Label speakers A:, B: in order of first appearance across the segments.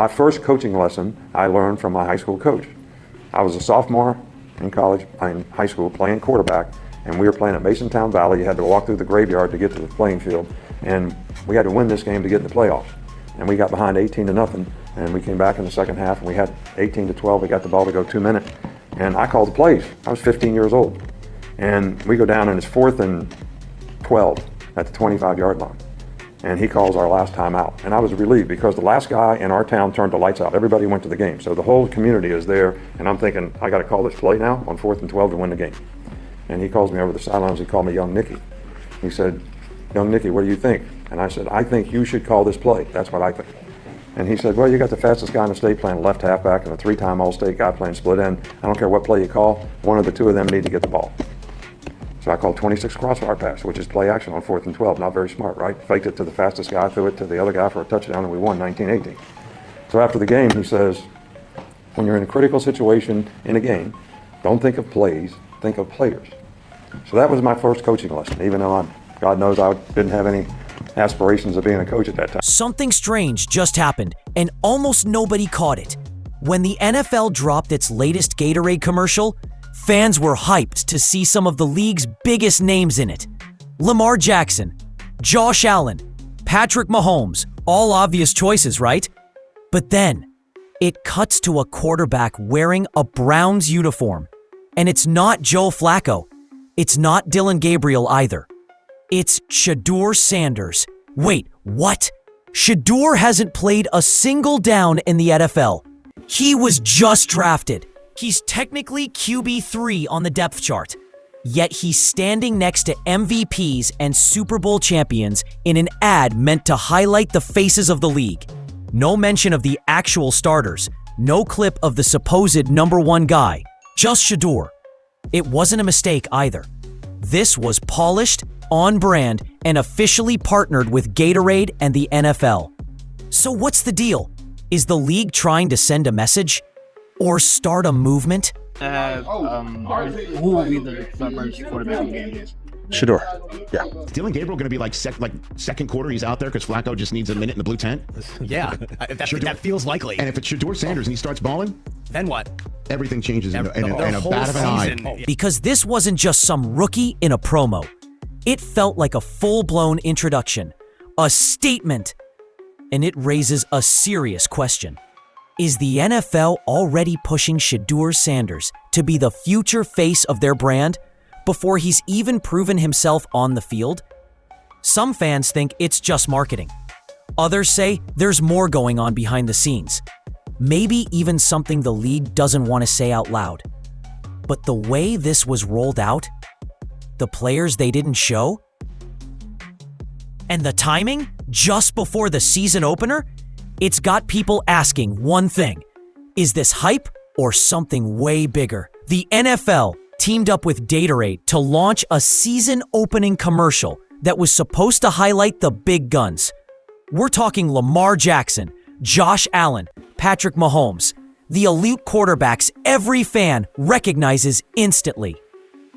A: My first coaching lesson I learned from my high school coach. I was a sophomore in high school playing quarterback, and we were playing at Masontown Valley. You had to walk through the graveyard to get to the playing field, and we had to win this game to get in the playoffs. And we got behind 18-0, and we came back in the second half, and we had 18-12. We got the ball to go 2 minutes, and I called the plays. I was 15 years old, and we go down, and it's 4th and 12 at the 25-yard line. And he calls our last time out. And I was relieved because the last guy in our town turned the lights out. Everybody went to the game. So the whole community is there. And I'm thinking, I got to call this play now on 4th and 12 to win the game. And he calls me over the sidelines. He called me Young Nicky. He said, Young Nicky, what do you think? And I said, I think you should call this play. That's what I think. And he said, well, you got the fastest guy in the state playing left halfback and a 3-time All-State guy playing split end. I don't care what play you call. One of the two of them need to get the ball. So I called 26 crossfire pass, which is play action on 4th and 12. Not very smart, right? Faked it to the fastest guy, threw it to the other guy for a touchdown, and we won 19-18. So after the game, he says, when you're in a critical situation in a game, don't think of plays, think of players. So that was my first coaching lesson, even though God knows I didn't have any aspirations of being a coach at that time.
B: Something strange just happened, and almost nobody caught it. When the NFL dropped its latest Gatorade commercial, fans were hyped to see some of the league's biggest names in it. Lamar Jackson, Josh Allen, Patrick Mahomes, all obvious choices, right? But then, it cuts to a quarterback wearing a Browns uniform. And it's not Joe Flacco. It's not Dylan Gabriel either. It's Shedeur Sanders. Wait, what? Shedeur hasn't played a single down in the NFL. He was just drafted. He's technically QB3 on the depth chart, yet he's standing next to MVPs and Super Bowl champions in an ad meant to highlight the faces of the league. No mention of the actual starters, no clip of the supposed number one guy, just Shedeur. It wasn't a mistake either. This was polished, on brand, and officially partnered with Gatorade and the NFL. So what's the deal? Is the league trying to send a message? Or start a movement?
C: Who will be the first quarterback in the game?
D: Shedeur. Yeah.
E: Dylan Gabriel going to be like second quarter, he's out there because Flacco just needs a minute in the blue tent?
C: Yeah, that feels likely.
E: And if it's Shedeur Sanders and he starts balling,
C: then what?
E: Everything changes in a bat of an eye.
B: Because this wasn't just some rookie in a promo. It felt like a full-blown introduction, a statement, and it raises a serious question. Is the NFL already pushing Shedeur Sanders to be the future face of their brand before he's even proven himself on the field? Some fans think it's just marketing. Others say there's more going on behind the scenes. Maybe even something the league doesn't want to say out loud. But the way this was rolled out, the players they didn't show, and the timing just before the season opener, it's got people asking one thing. Is this hype or something way bigger? The NFL teamed up with Gatorade to launch a season-opening commercial that was supposed to highlight the big guns. We're talking Lamar Jackson, Josh Allen, Patrick Mahomes, the elite quarterbacks every fan recognizes instantly.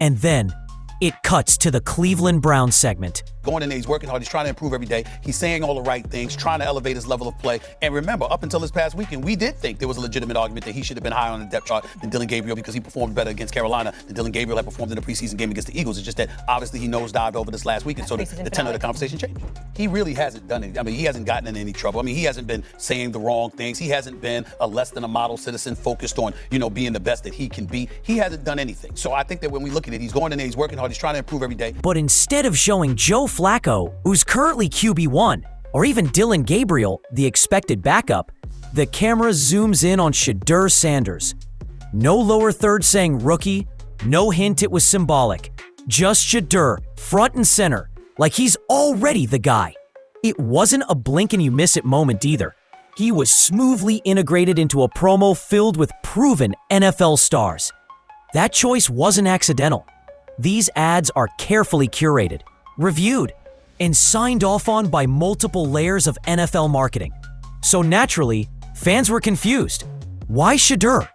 B: And then, it cuts to the Cleveland Browns segment.
F: Going in there, he's working hard, he's trying to improve every day. He's saying all the right things, trying to elevate his level of play. And remember, up until this past weekend, we did think there was a legitimate argument that he should have been higher on the depth chart than Dylan Gabriel because he performed better against Carolina than Dylan Gabriel had performed in the preseason game against the Eagles. It's just that obviously he nosedived over this last weekend, so the tenor of the conversation changed. He really hasn't done it. I mean, he hasn't gotten in any trouble. I mean, he hasn't been saying the wrong things. He hasn't been a less than a model citizen focused on, being the best that he can be. He hasn't done anything. So I think that when we look at it, he's going in there, he's working hard, he's trying to improve every day.
B: But instead of showing Joe Flacco, who's currently QB1, or even Dylan Gabriel, the expected backup, the camera zooms in on Shedeur Sanders. No lower third saying rookie, no hint it was symbolic. Just Shedeur, front and center, like he's already the guy. It wasn't a blink and you miss it moment either. He was smoothly integrated into a promo filled with proven NFL stars. That choice wasn't accidental. These ads are carefully curated, reviewed, and signed off on by multiple layers of NFL marketing. So naturally, fans were confused. Why Shedeur?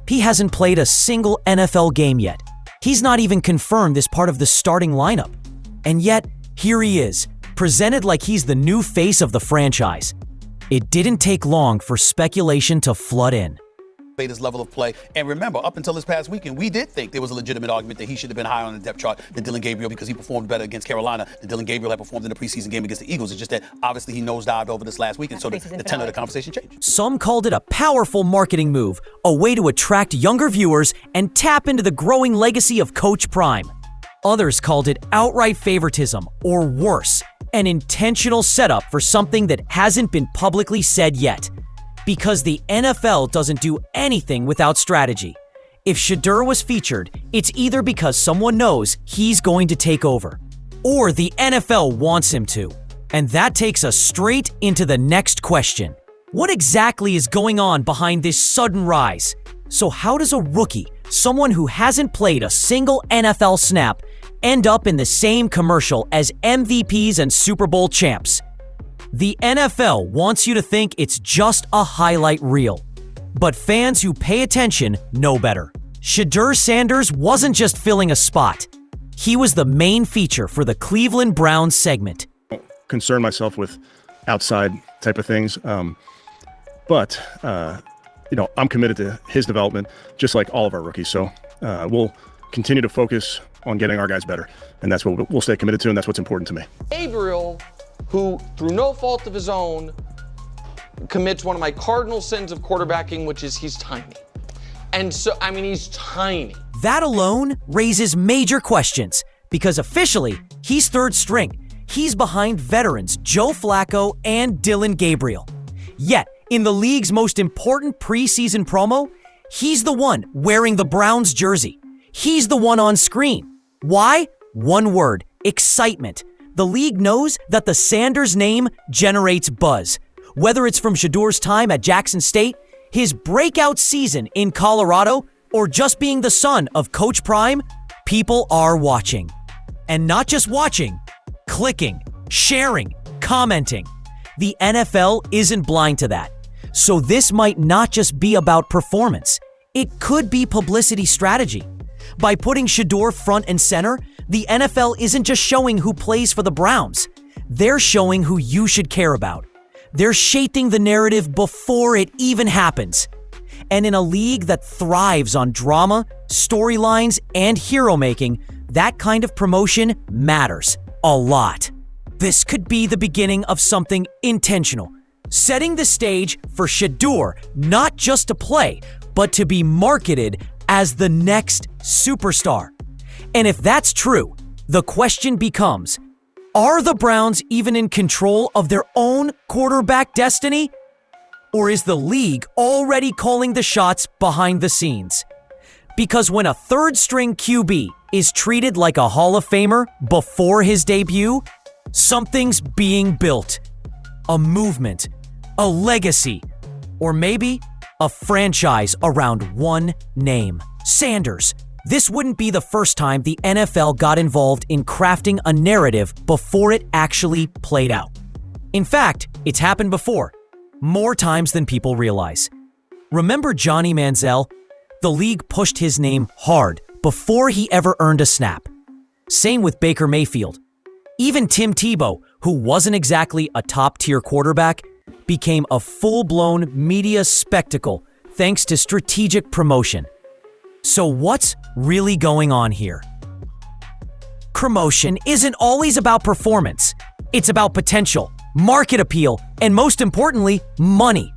B: He hasn't played a single NFL game yet. He's not even confirmed as part of the starting lineup. And yet, here he is, presented like he's the new face of the franchise. It didn't take long for speculation to flood in.
F: His level of play. And remember, up until this past weekend, we did think there was a legitimate argument that he should have been higher on the depth chart than Dylan Gabriel because he performed better against Carolina than Dylan Gabriel had performed in the preseason game against the Eagles. It's just that obviously he nosedived over this last weekend, so the tenor of the conversation changed.
B: Some called it a powerful marketing move, a way to attract younger viewers and tap into the growing legacy of Coach Prime. Others called it outright favoritism, or worse, an intentional setup for something that hasn't been publicly said yet. Because the NFL doesn't do anything without strategy. If Shedeur was featured, it's either because someone knows he's going to take over, or the NFL wants him to. And that takes us straight into the next question. What exactly is going on behind this sudden rise? So how does a rookie, someone who hasn't played a single NFL snap, end up in the same commercial as MVPs and Super Bowl champs? The NFL wants you to think it's just a highlight reel. But fans who pay attention know better. Shedeur Sanders wasn't just filling a spot. He was the main feature for the Cleveland Browns segment.
D: Concern myself with outside type of things. But I'm committed to his development, just like all of our rookies. So we'll continue to focus on getting our guys better. And that's what we'll stay committed to, and that's what's important to me.
G: Gabriel, who, through no fault of his own, commits one of my cardinal sins of quarterbacking, which is he's tiny. And so, he's tiny.
B: That alone raises major questions, because officially, he's third string. He's behind veterans Joe Flacco and Dylan Gabriel. Yet, in the league's most important preseason promo, he's the one wearing the Browns jersey. He's the one on screen. Why? One word: excitement. The league knows that the Sanders name generates buzz. Whether it's from Shedeur's time at Jackson State, his breakout season in Colorado, or just being the son of Coach Prime, people are watching. And not just watching, clicking, sharing, commenting. The NFL isn't blind to that. So this might not just be about performance. It could be publicity strategy. By putting Shedeur front and center, the NFL isn't just showing who plays for the Browns. They're showing who you should care about. They're shaping the narrative before it even happens. And in a league that thrives on drama, storylines, and hero-making, that kind of promotion matters a lot. This could be the beginning of something intentional, setting the stage for Shedeur not just to play, but to be marketed as the next superstar. And if that's true, the question becomes, are the Browns even in control of their own quarterback destiny? Or is the league already calling the shots behind the scenes? Because when a third-string QB is treated like a Hall of Famer before his debut, something's being built. A movement, a legacy, or maybe a franchise around one name: Sanders. This wouldn't be the first time the NFL got involved in crafting a narrative before it actually played out. In fact, it's happened before, more times than people realize. Remember Johnny Manziel? The league pushed his name hard before he ever earned a snap. Same with Baker Mayfield. Even Tim Tebow, who wasn't exactly a top-tier quarterback, became a full-blown media spectacle thanks to strategic promotion. So what's really going on here? Promotion isn't always about performance. It's about potential, market appeal, and most importantly, money.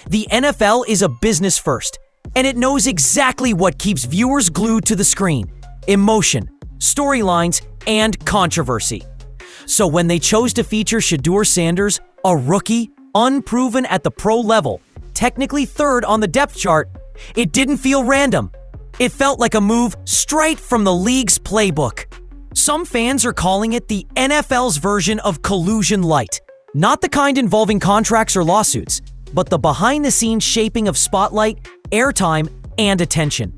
B: The NFL is a business first, and it knows exactly what keeps viewers glued to the screen: emotion, storylines, and controversy. So when they chose to feature Shedeur Sanders, a rookie, unproven at the pro level, technically third on the depth chart, it didn't feel random. It felt like a move straight from the league's playbook. Some fans are calling it the NFL's version of collusion light. Not the kind involving contracts or lawsuits, but the behind-the-scenes shaping of spotlight, airtime, and attention.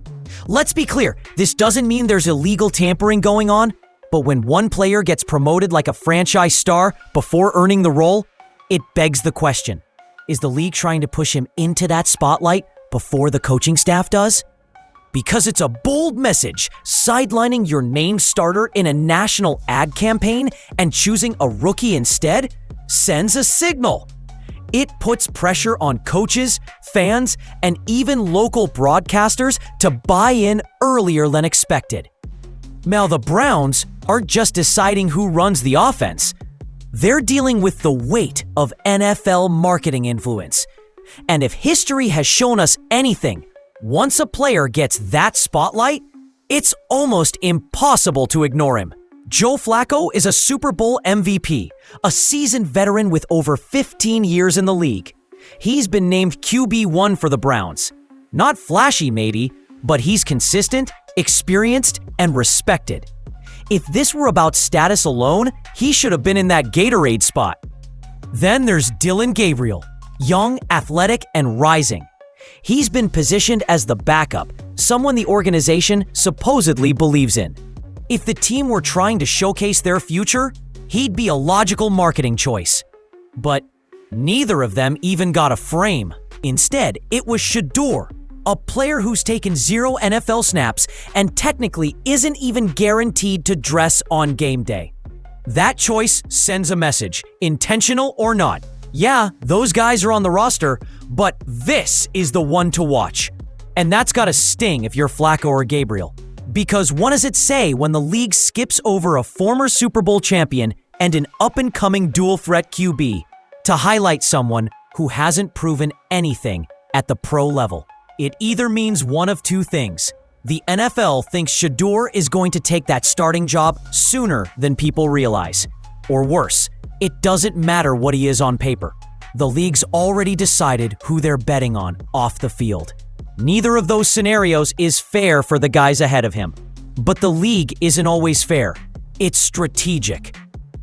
B: Let's be clear, this doesn't mean there's illegal tampering going on, but when one player gets promoted like a franchise star before earning the role, it begs the question: is the league trying to push him into that spotlight before the coaching staff does? Because it's a bold message, sidelining your named starter in a national ad campaign and choosing a rookie instead sends a signal. It puts pressure on coaches, fans, and even local broadcasters to buy in earlier than expected. Now, the Browns aren't just deciding who runs the offense. They're dealing with the weight of NFL marketing influence. And if history has shown us anything, once a player gets that spotlight, it's almost impossible to ignore him. Joe Flacco is a Super Bowl MVP, a seasoned veteran with over 15 years in the league. He's been named QB1 for the Browns. Not flashy, maybe, but he's consistent, experienced, and respected. If this were about status alone, he should have been in that Gatorade spot. Then there's Dillon Gabriel, young, athletic, and rising. He's been positioned as the backup, someone the organization supposedly believes in. If the team were trying to showcase their future, he'd be a logical marketing choice. But neither of them even got a frame. Instead, it was Shedeur, a player who's taken 0 NFL snaps and technically isn't even guaranteed to dress on game day. That choice sends a message, intentional or not. Yeah, those guys are on the roster, but this is the one to watch. And that's gotta sting if you're Flacco or Gabriel. Because what does it say when the league skips over a former Super Bowl champion and an up-and-coming dual-threat QB to highlight someone who hasn't proven anything at the pro level? It either means one of two things. The NFL thinks Shedeur is going to take that starting job sooner than people realize. Or worse, it doesn't matter what he is on paper. The league's already decided who they're betting on off the field. Neither of those scenarios is fair for the guys ahead of him. But the league isn't always fair. It's strategic.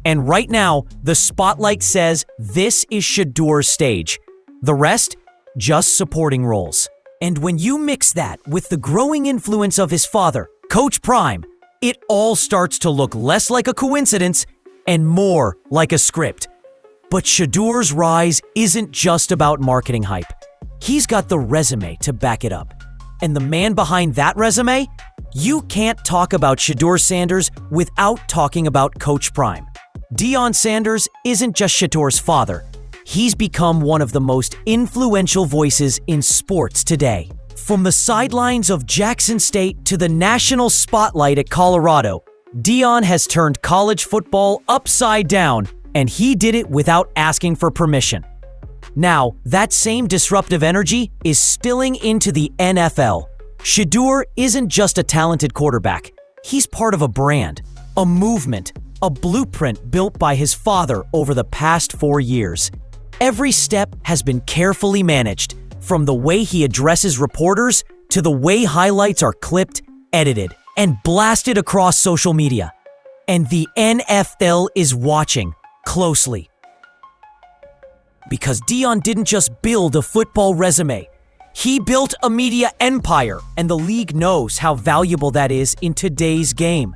B: And right now, the spotlight says this is Shedeur's stage. The rest, just supporting roles. And when you mix that with the growing influence of his father, Coach Prime, it all starts to look less like a coincidence and more like a script. But Shedeur's rise isn't just about marketing hype. He's got the resume to back it up. And the man behind that resume? You can't talk about Shedeur Sanders without talking about Coach Prime. Deion Sanders isn't just Shedeur's father. He's become one of the most influential voices in sports today. From the sidelines of Jackson State to the national spotlight at Colorado, Deion has turned college football upside down, and he did it without asking for permission. Now, that same disruptive energy is spilling into the NFL. Shedeur isn't just a talented quarterback. He's part of a brand, a movement, a blueprint built by his father over the past 4 years. Every step has been carefully managed, from the way he addresses reporters to the way highlights are clipped, edited, and blasted across social media. And the NFL is watching closely. Because Deion didn't just build a football resume. He built a media empire, and the league knows how valuable that is in today's game.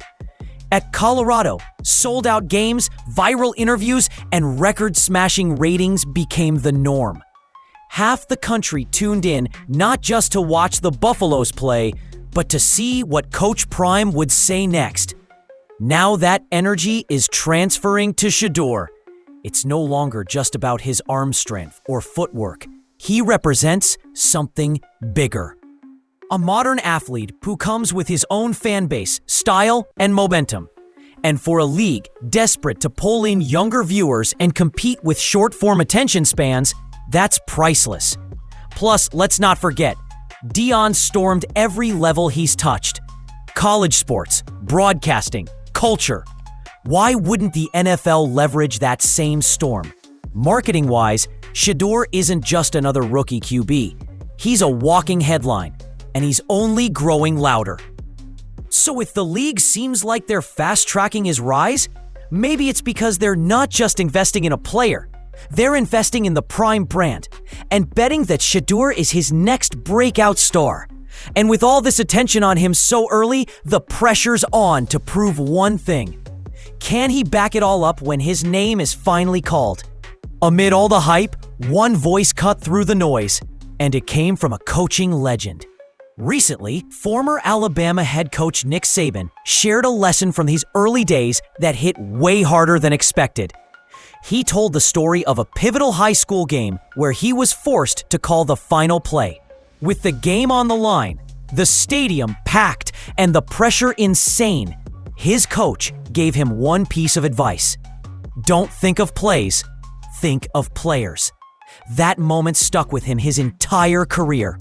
B: At Colorado, sold-out games, viral interviews, and record-smashing ratings became the norm. Half the country tuned in not just to watch the Buffaloes play, but to see what Coach Prime would say next. Now that energy is transferring to Shedeur. It's no longer just about his arm strength or footwork. He represents something bigger. A modern athlete who comes with his own fan base, style, and momentum. And for a league desperate to pull in younger viewers and compete with short-form attention spans, that's priceless. Plus, let's not forget, Deion stormed every level he's touched. College sports, broadcasting, culture. Why wouldn't the NFL leverage that same storm? Marketing-wise, Shedeur isn't just another rookie QB. He's a walking headline, and he's only growing louder. So if the league seems like they're fast-tracking his rise, maybe it's because they're not just investing in a player. They're investing in the Prime brand and betting that Shedeur is his next breakout star. And with all this attention on him so early, the pressure's on to prove one thing. Can he back it all up when his name is finally called? Amid all the hype, one voice cut through the noise, and it came from a coaching legend. Recently, former Alabama head coach Nick Saban shared a lesson from his early days that hit way harder than expected. he told the story of a pivotal high school game where he was forced to call the final play. With the game on the line, the stadium packed, and the pressure insane, his coach gave him one piece of advice. Don't think of plays, think of players. That moment stuck with him his entire career.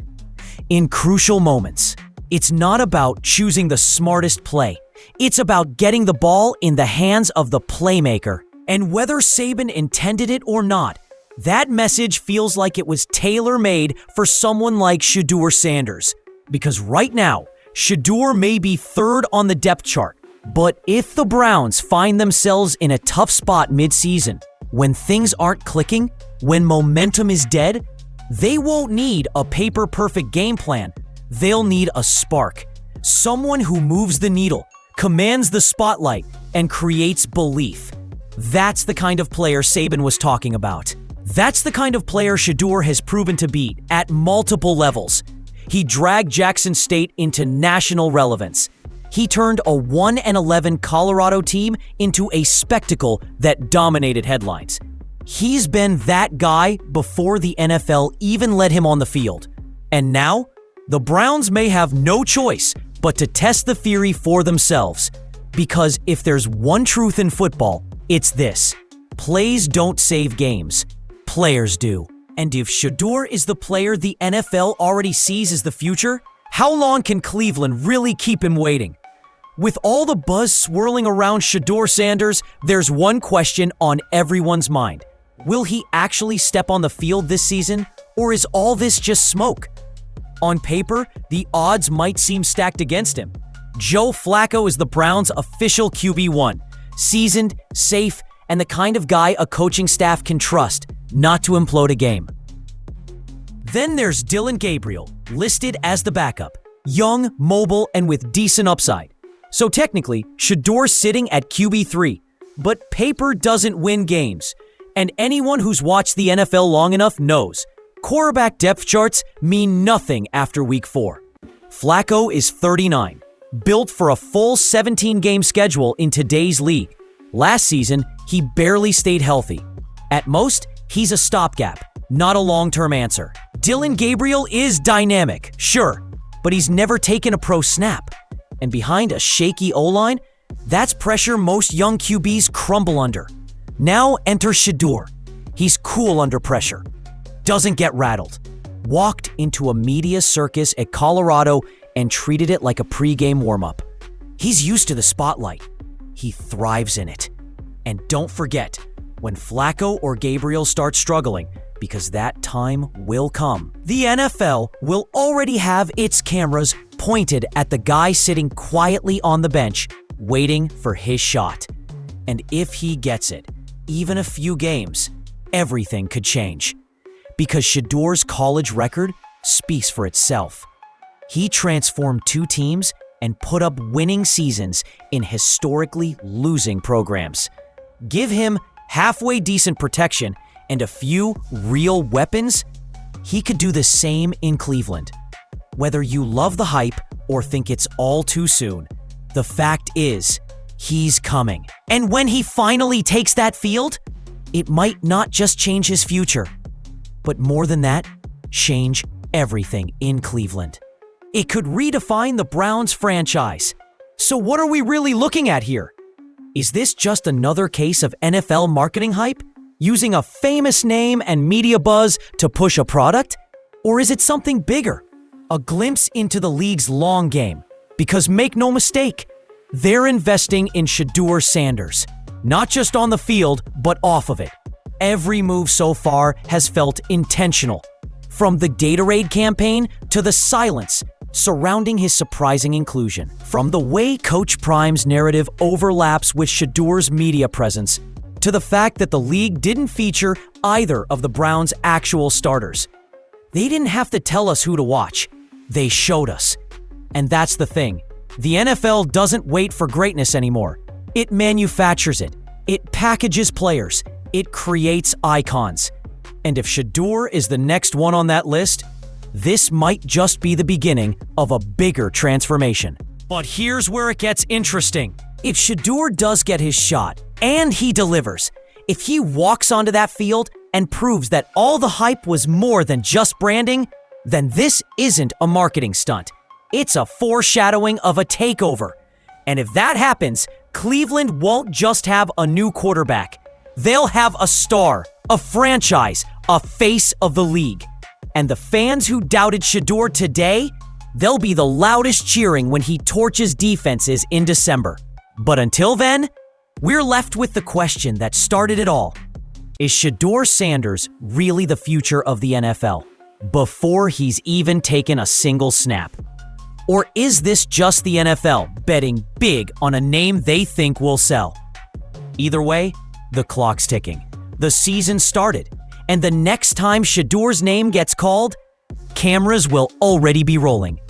B: In crucial moments, it's not about choosing the smartest play. It's about getting the ball in the hands of the playmaker. And whether Saban intended it or not, that message feels like it was tailor-made for someone like Shedeur Sanders. Because right now, Shedeur may be third on the depth chart, but if the Browns find themselves in a tough spot mid-season, when things aren't clicking, when momentum is dead, they won't need a paper-perfect game plan. They'll need a spark. Someone who moves the needle, commands the spotlight, and creates belief. That's the kind of player Saban was talking about. That's the kind of player Shedeur has proven to be at multiple levels. He dragged Jackson State into national relevance. He turned a 1-11 Colorado team into a spectacle that dominated headlines. He's been that guy before the NFL even let him on the field. And now, the Browns may have no choice but to test the theory for themselves. Because if there's one truth in football, it's this: plays don't save games, players do. And if Shedeur is the player the NFL already sees as the future, how long can Cleveland really keep him waiting? With all the buzz swirling around Shedeur Sanders, there's one question on everyone's mind. Will he actually step on the field this season, or is all this just smoke? On paper, the odds might seem stacked against him. Joe Flacco is the Browns' official QB1, seasoned, safe, and the kind of guy a coaching staff can trust not to implode a game. Then there's Dillon Gabriel, listed as the backup, young, mobile, and with decent upside. So technically, Shedeur's sitting at QB3, but paper doesn't win games. And anyone who's watched the NFL long enough knows quarterback depth charts mean nothing after week 4. Flacco is 39, built for a full 17-game schedule in today's league. Last season, he barely stayed healthy. At most, he's a stopgap, not a long-term answer. Dillon Gabriel is dynamic, sure, but he's never taken a pro snap. And behind a shaky O-line, that's pressure most young QBs crumble under. Now enter Shedeur. He's cool under pressure, doesn't get rattled. Walked into a media circus at Colorado and treated it like a pregame warm-up. He's used to the spotlight. He thrives in it. And don't forget, when Flacco or Gabriel start struggling, because that time will come, the NFL will already have its cameras pointed at the guy sitting quietly on the bench, waiting for his shot. And if he gets it, even a few games, everything could change. Because Shedeur's college record speaks for itself. He transformed 2 teams and put up winning seasons in historically losing programs. Give him halfway decent protection and a few real weapons, he could do the same in Cleveland. Whether you love the hype or think it's all too soon, the fact is, he's coming. And when he finally takes that field, it might not just change his future, but more than that, change everything in Cleveland. It could redefine the Browns franchise. So what are we really looking at here? Is this just another case of NFL marketing hype, using a famous name and media buzz to push a product? Or is it something bigger, a glimpse into the league's long game? Because make no mistake, they're investing in Shedeur Sanders, not just on the field, but off of it. Every move so far has felt intentional, from the Gatorade campaign to the silence surrounding his surprising inclusion, from the way Coach Prime's narrative overlaps with Shedeur's media presence, to the fact that the league didn't feature either of the Browns' actual starters. They didn't have to tell us who to watch. They showed us. And that's the thing. The NFL doesn't wait for greatness anymore. It manufactures it. It packages players. It creates icons. And if Shedeur is the next one on that list, this might just be the beginning of a bigger transformation. But here's where it gets interesting. If Shedeur does get his shot, and he delivers, If he walks onto that field and proves that all the hype was more than just branding, then this isn't a marketing stunt. It's a foreshadowing of a takeover. And if that happens, Cleveland won't just have a new quarterback. They'll have a star, a franchise, a face of the league. And the fans who doubted Shedeur today, they'll be the loudest cheering when he torches defenses in December. But until then, we're left with the question that started it all. Is Shedeur Sanders really the future of the NFL before he's even taken a single snap? Or is this just the NFL betting big on a name they think will sell? Either way, the clock's ticking. The season started, and the next time Shedeur's name gets called, cameras will already be rolling.